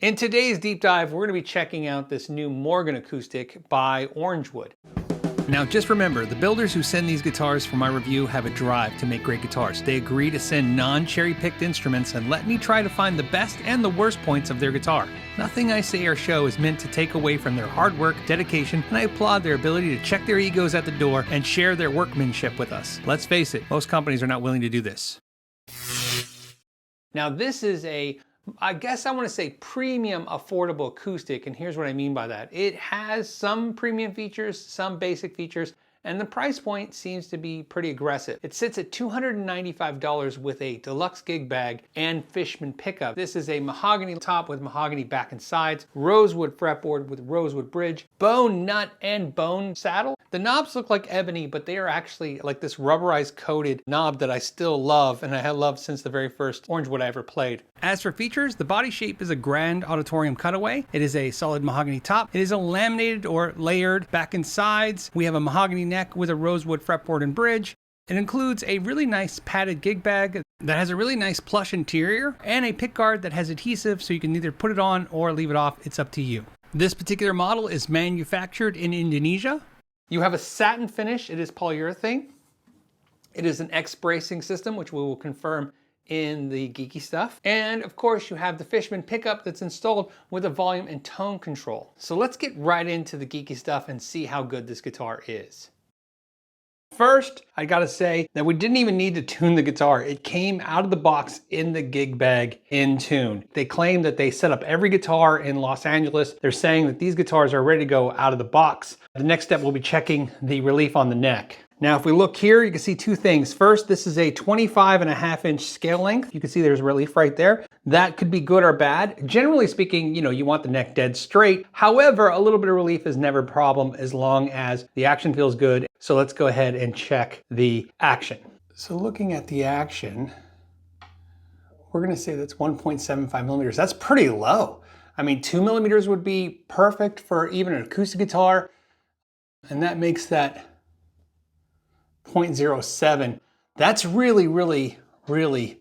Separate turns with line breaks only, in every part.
In today's deep dive, we're going to be checking out this new Morgan acoustic by Orangewood. Now just remember, the builders who send these guitars for my review have a drive to make great guitars. They agree to send non-cherry-picked instruments and let me try to find the best and the worst points of their guitar. Nothing I say or show is meant to take away from their hard work, dedication, and I applaud their ability to check their egos at the door and share their workmanship with us. Let's face it, most companies are not willing to do this. Now this is I guess I want to say premium affordable acoustic, and here's what I mean by that. It has some premium features, some basic features, and the price point seems to be pretty aggressive. It sits at $295 with a deluxe gig bag and Fishman pickup. This is a mahogany top with mahogany back and sides, rosewood fretboard with rosewood bridge, bone nut and bone saddle. The knobs look like ebony, but they are actually like this rubberized coated knob that I still love, and I have loved since the very first Orangewood I ever played. As for features, the body shape is a grand auditorium cutaway. It is a solid mahogany top. It is a laminated or layered back and sides. We have a mahogany neck with a rosewood fretboard and bridge. It includes a really nice padded gig bag that has a really nice plush interior and a pick guard that has adhesive, so you can either put it on or leave it off. It's up to you. This particular model is manufactured in Indonesia. You have a satin finish. It is polyurethane. It is an X bracing system, which we will confirm in the Geeky Stuff. And of course you have the Fishman pickup that's installed with a volume and tone control. So let's get right into the Geeky Stuff and see how good this guitar is. First, I gotta say that we didn't even need to tune the guitar. It came out of the box in the gig bag in tune. They claim that they set up every guitar in Los Angeles. They're saying that these guitars are ready to go out of the box. The next step will be checking the relief on the neck. Now, if we look here, you can see two things. First, this is a 25.5-inch scale length. You can see there's relief right there. That could be good or bad. Generally speaking, you want the neck dead straight. However, a little bit of relief is never a problem as long as the action feels good. So let's go ahead and check the action. So looking at the action, we're gonna say that's 1.75 millimeters. That's pretty low. I mean, 2 millimeters would be perfect for even an acoustic guitar. And that makes that 0.07. That's really, really, really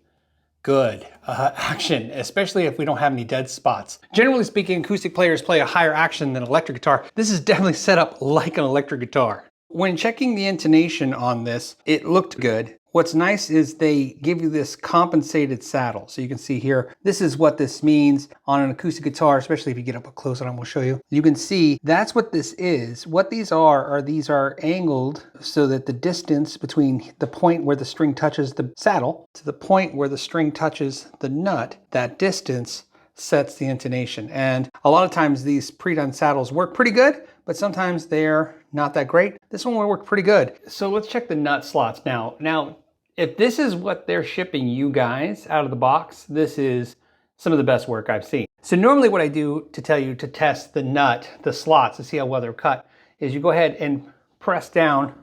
good action, especially if we don't have any dead spots. Generally speaking, acoustic players play a higher action than electric guitar. This is definitely set up like an electric guitar. When checking the intonation on this, it looked good. What's nice is they give you this compensated saddle. So you can see here, this is what this means on an acoustic guitar, especially if you get up close and I'm gonna show you. You can see that's what this is. What these are angled so that the distance between the point where the string touches the saddle to the point where the string touches the nut, that distance sets the intonation. And a lot of times these pre-done saddles work pretty good, but sometimes they're not that great. This one will work pretty good. So let's check the nut slots now. Now, if this is what they're shipping you guys out of the box, this is some of the best work I've seen. So normally what I do to tell you to test the slots to see how well they're cut, is you go ahead and press down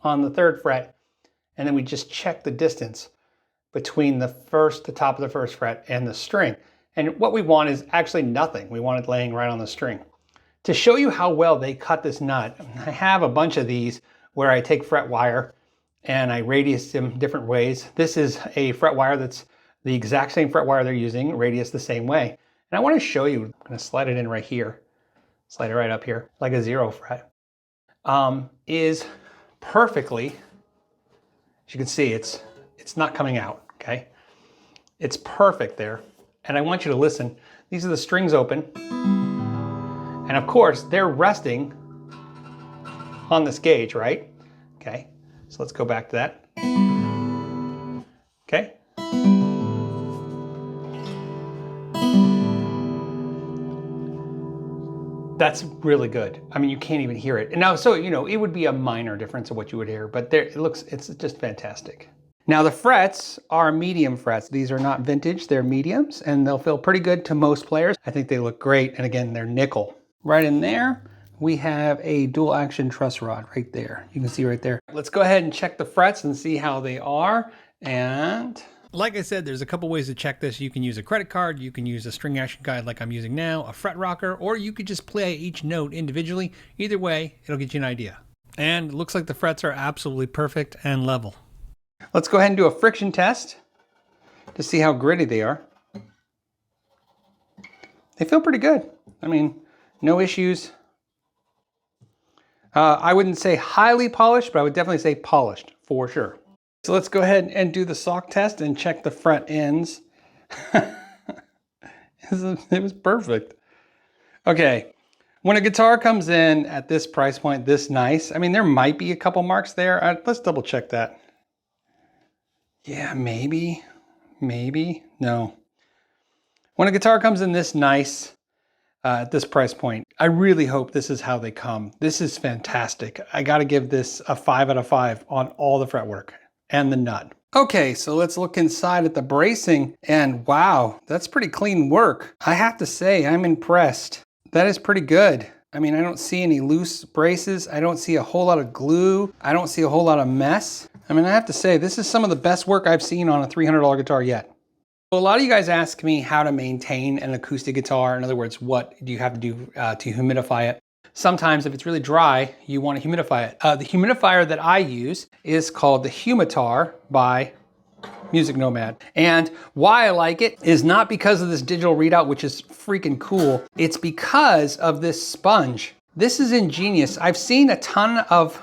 on the 3rd fret, and then we just check the distance between the top of the 1st fret and the string. And what we want is actually nothing. We want it laying right on the string. To show you how well they cut this nut, I have a bunch of these where I take fret wire and I radius them different ways. This is a fret wire that's the exact same fret wire they're using, radius the same way. And I want to show you, I'm going to slide it in right here, slide it right up here, like a 0 fret, is perfectly, as you can see, it's not coming out, okay? It's perfect there. And I want you to listen. These are the strings open. And of course, they're resting on this gauge, right? Okay, so let's go back to that. Okay. That's really good. I mean, you can't even hear it. And now, so, it would be a minor difference of what you would hear, but it's just fantastic. Now the frets are medium frets. These are not vintage, they're mediums, and they'll feel pretty good to most players. I think they look great, and again, they're nickel. Right in there, we have a dual action truss rod right there. You can see right there. Let's go ahead and check the frets and see how they are. And like I said, there's a couple ways to check this. You can use a credit card, you can use a string action guide like I'm using now, a fret rocker, or you could just play each note individually. Either way, it'll get you an idea. And it looks like the frets are absolutely perfect and level. Let's go ahead and do a friction test to see how gritty they are. they feel pretty good. I mean, no issues. I wouldn't say highly polished, but I would definitely say polished for sure. So let's go ahead and do the sock test and check the fret ends. It was perfect. Okay, when a guitar comes in at this price point, this nice, I mean, there might be a couple marks there. Let's double check that. Yeah, maybe, no. When a guitar comes in this nice, at this price point, I really hope this is how they come. This is fantastic. I gotta give this a 5 out of 5 on all the fretwork and the nut. Okay, so let's look inside at the bracing, and wow, that's pretty clean work. I have to say, I'm impressed. That is pretty good. I mean, I don't see any loose braces. I don't see a whole lot of glue. I don't see a whole lot of mess. I mean, I have to say, this is some of the best work I've seen on a $300 guitar yet. Well, a lot of you guys ask me how to maintain an acoustic guitar. In other words, what do you have to do to humidify it? Sometimes if it's really dry, you want to humidify it. The humidifier that I use is called the Humitar by Musicnomad. And why I like it is not because of this digital readout, which is freaking cool. It's because of this sponge. This is ingenious. I've seen a ton of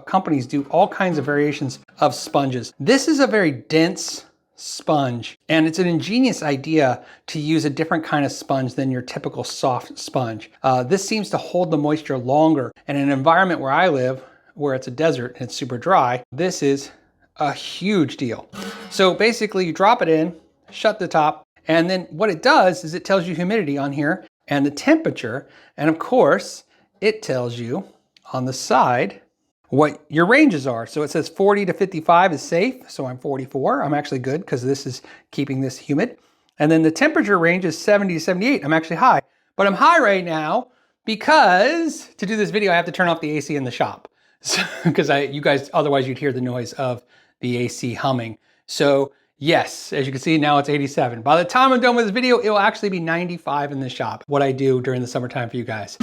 companies do all kinds of variations of sponges. This is a very dense sponge, and it's an ingenious idea to use a different kind of sponge than your typical soft sponge. This seems to hold the moisture longer, and in an environment where I live, where it's a desert and it's super dry, this is a huge deal. So basically you drop it in, shut the top, and then what it does is it tells you humidity on here and the temperature, and of course it tells you on the side what your ranges are. So it says 40 to 55 is safe, so I'm 44. I'm actually good because this is keeping this humid. And then the temperature range is 70 to 78. I'm actually high, but I'm high right now because to do this video I have to turn off the AC in the shop. So, because you guys, otherwise you'd hear the noise of the AC humming. So yes, as you can see now it's 87. By the time I'm done with this video, it will actually be 95 in the shop, what I do during the summertime for you guys.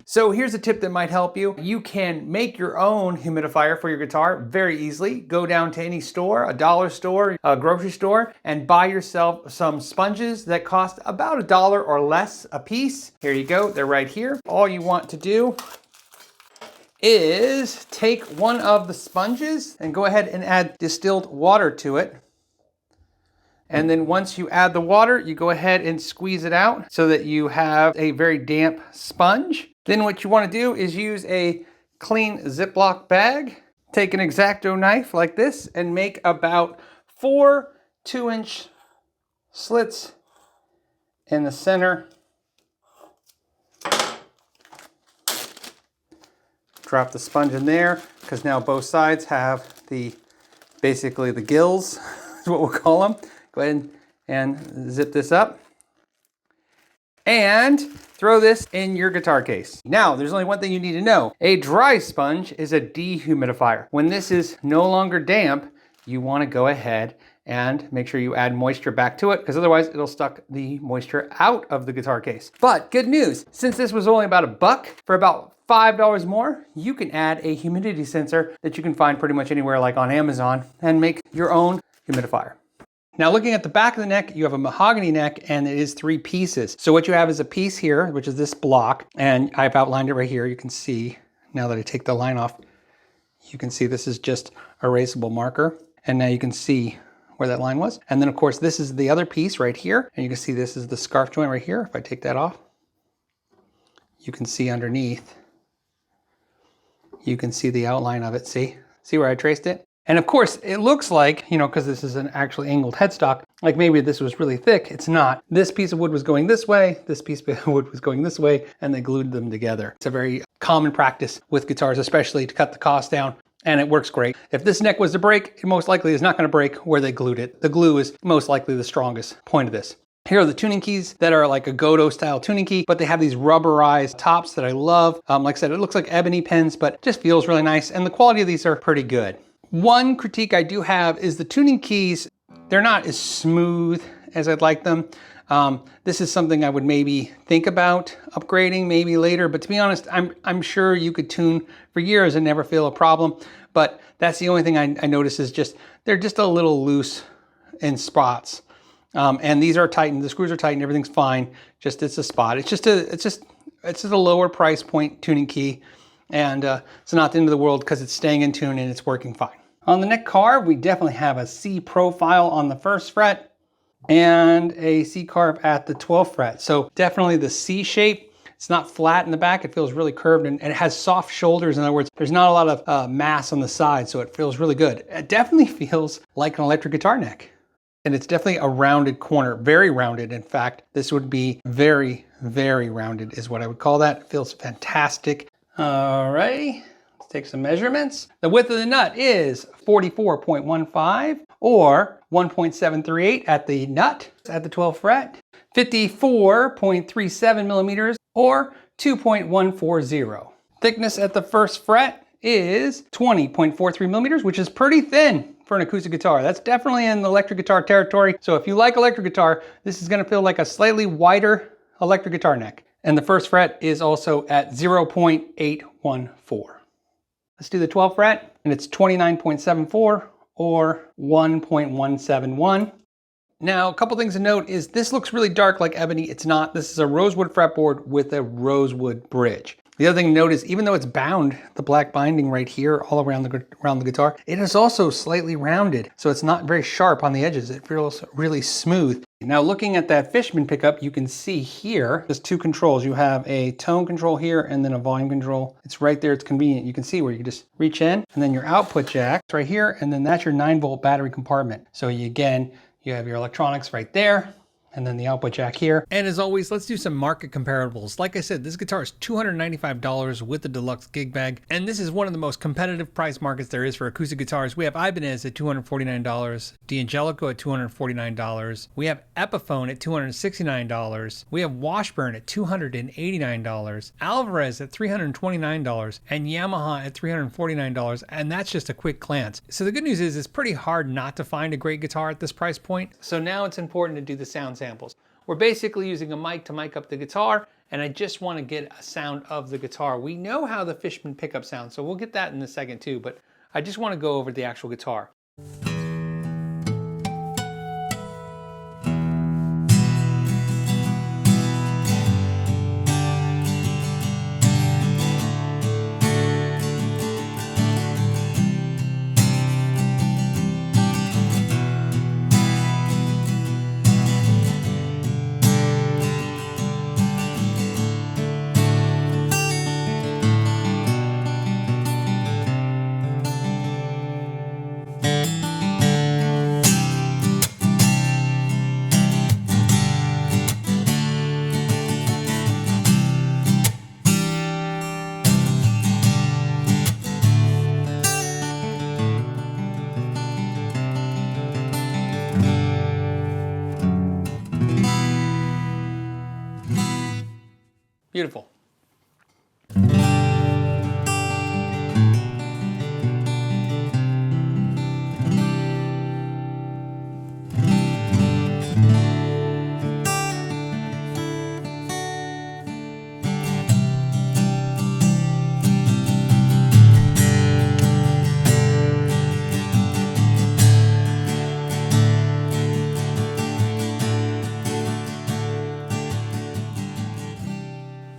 So here's a tip that might help you. You can make your own humidifier for your guitar very easily. Go down to any store, a dollar store, a grocery store, and buy yourself some sponges that cost about $1 or less a piece. Here you go, they're right here. All you want to do is take one of the sponges and go ahead and add distilled water to it. And then once you add the water, you go ahead and squeeze it out so that you have a very damp sponge. Then what you want to do is use a clean Ziploc bag, take an X-Acto knife like this, and make about 4 2-inch slits in the center. Drop the sponge in there, because now both sides have basically the gills, is what we'll call them. Go ahead and zip this up. And throw this in your guitar case. Now, there's only one thing you need to know. A dry sponge is a dehumidifier. When this is no longer damp, you want to go ahead and make sure you add moisture back to it, because otherwise it'll suck the moisture out of the guitar case. But good news, since this was only about $1, for about $5 more, you can add a humidity sensor that you can find pretty much anywhere, like on Amazon, and make your own humidifier. Now looking at the back of the neck, you have a mahogany neck, and it is 3 pieces. So what you have is a piece here, which is this block, and I've outlined it right here. You can see, now that I take the line off, you can see this is just erasable marker. And now you can see where that line was. And then of course, this is the other piece right here. And you can see this is the scarf joint right here. If I take that off, you can see underneath, you can see the outline of it. See where I traced it? And of course, it looks like, you know, because this is an actually angled headstock, like maybe this was really thick. It's not. This piece of wood was going this way, this piece of wood was going this way, and they glued them together. It's a very common practice with guitars, especially to cut the cost down, and it works great. If this neck was to break, it most likely is not going to break where they glued it. The glue is most likely the strongest point of this. Here are the tuning keys that are like a Godot style tuning key, but they have these rubberized tops that I love. Like I said, it looks like ebony pens, but it just feels really nice, and the quality of these are pretty good. One critique I do have is the tuning keys. They're not as smooth as I'd like them. This is something I would maybe think about upgrading maybe later, but to be honest, I'm sure you could tune for years and never feel a problem. But that's the only thing I notice is just, they're just a little loose in spots. And these are tightened, the screws are tightened, everything's fine. Just it's a spot. It's just a lower price point tuning key. And it's not the end of the world because it's staying in tune and it's working fine. On the neck carve, we definitely have a C profile on the 1st fret and a C carve at the 12th fret. So definitely the C shape. It's not flat in the back. It feels really curved and it has soft shoulders. In other words, there's not a lot of mass on the side, so it feels really good. It definitely feels like an electric guitar neck. And it's definitely a rounded corner, very rounded. In fact, this would be very, very rounded is what I would call that. It feels fantastic. All right, let's take some measurements. The width of the nut is 44.15 or 1.738 at the nut at the 12th fret, 54.37 millimeters or 2.140. Thickness at the 1st fret is 20.43 millimeters, which is pretty thin for an acoustic guitar. That's definitely in the electric guitar territory. So if you like electric guitar, this is gonna feel like a slightly wider electric guitar neck. And the 1st fret is also at 0.814. Let's do the 12th fret, and it's 29.74 or 1.171. Now, a couple things to note is this looks really dark like ebony. It's not. This is a rosewood fretboard with a rosewood bridge. The other thing to note is even though it's bound, the black binding right here all around the guitar, it is also slightly rounded. So it's not very sharp on the edges. It feels really smooth. Now looking at that Fishman pickup, you can see here, there's 2 controls. You have a tone control here and then a volume control. It's right there, it's convenient. You can see where you can just reach in and then your output jack is right here. And then that's your 9-volt battery compartment. So you have your electronics right there. And then the output jack here. And as always, let's do some market comparables. Like I said, this guitar is $295 with the deluxe gig bag. And this is one of the most competitive price markets there is for acoustic guitars. We have Ibanez at $249, D'Angelico at $249. We have Epiphone at $269. We have Washburn at $289, Alvarez at $329, and Yamaha at $349. And that's just a quick glance. So the good news is it's pretty hard not to find a great guitar at this price point. So now it's important to do the sound samples. We're basically using a mic to mic up the guitar, and I just want to get a sound of the guitar. We know how the Fishman pickup sounds, so we'll get that in a second too, but I just want to go over the actual guitar. Beautiful.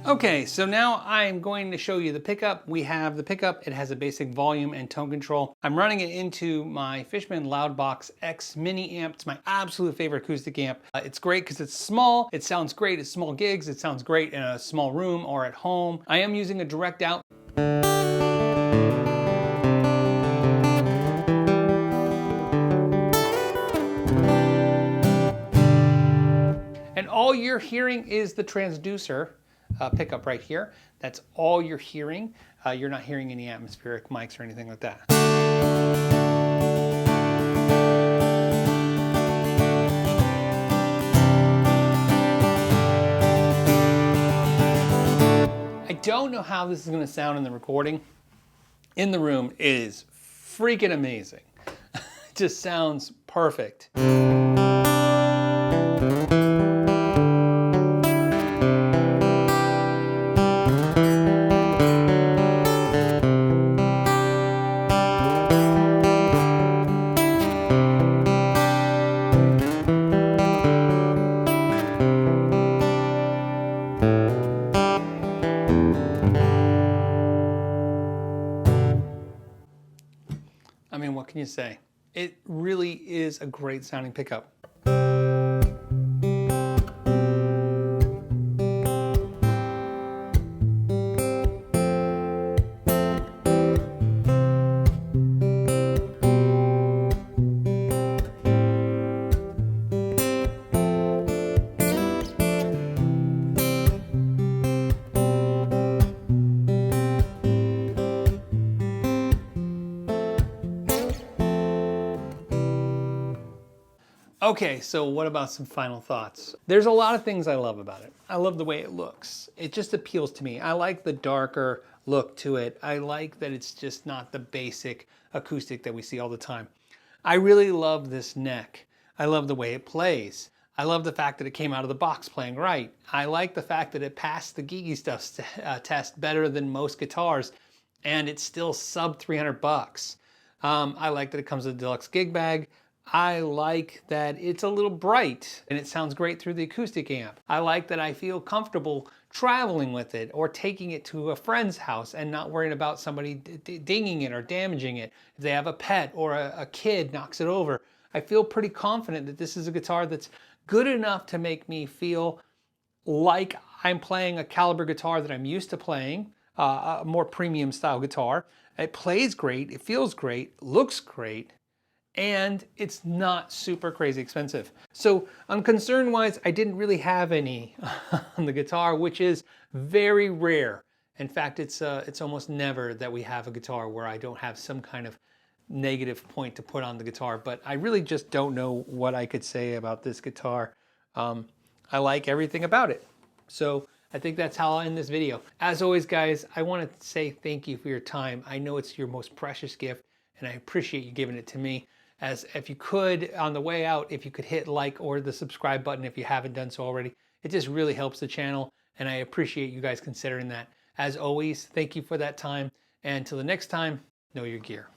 Okay, so now I'm going to show you the pickup. We have the pickup. It has a basic volume and tone control. I'm running it into my Fishman Loudbox X mini amp. It's my absolute favorite acoustic amp. It's great because it's small. It sounds great at small gigs. It sounds great in a small room or at home. I am using a direct out. And all you're hearing is the transducer pickup right here. That's all you're hearing. You're not hearing any atmospheric mics or anything like that. I don't know how this is going to sound in the recording. In the room, it is freaking amazing. It just sounds perfect. to say. It really is a great sounding pickup. Okay, so what about some final thoughts? There's a lot of things I love about it. I love the way it looks. It just appeals to me. I like the darker look to it. I like that it's just not the basic acoustic that we see all the time. I really love this neck. I love the way it plays. I love the fact that it came out of the box playing right. I like the fact that it passed the Geeky Stuff test better than most guitars, and it's still sub 300 bucks. I like that it comes with a deluxe gig bag. I like that it's a little bright and it sounds great through the acoustic amp. I like that I feel comfortable traveling with it or taking it to a friend's house and not worrying about somebody dinging it or damaging it. If they have a pet or a kid knocks it over, I feel pretty confident that this is a guitar that's good enough to make me feel like I'm playing a caliber guitar that I'm used to playing, a more premium style guitar. It plays great, it feels great, looks great, and it's not super crazy expensive. So on concern wise, I didn't really have any on the guitar, which is very rare. In fact, it's almost never that we have a guitar where I don't have some kind of negative point to put on the guitar, but I really just don't know what I could say about this guitar. I like everything about it. So I think that's how I'll end this video. As always, guys, I want to say thank you for your time. I know it's your most precious gift, and I appreciate you giving it to me. As if you could, on the way out, if you could hit like or the subscribe button if you haven't done so already, it just really helps the channel, and I appreciate you guys considering that. As always, thank you for that time, and until the next time, know your gear.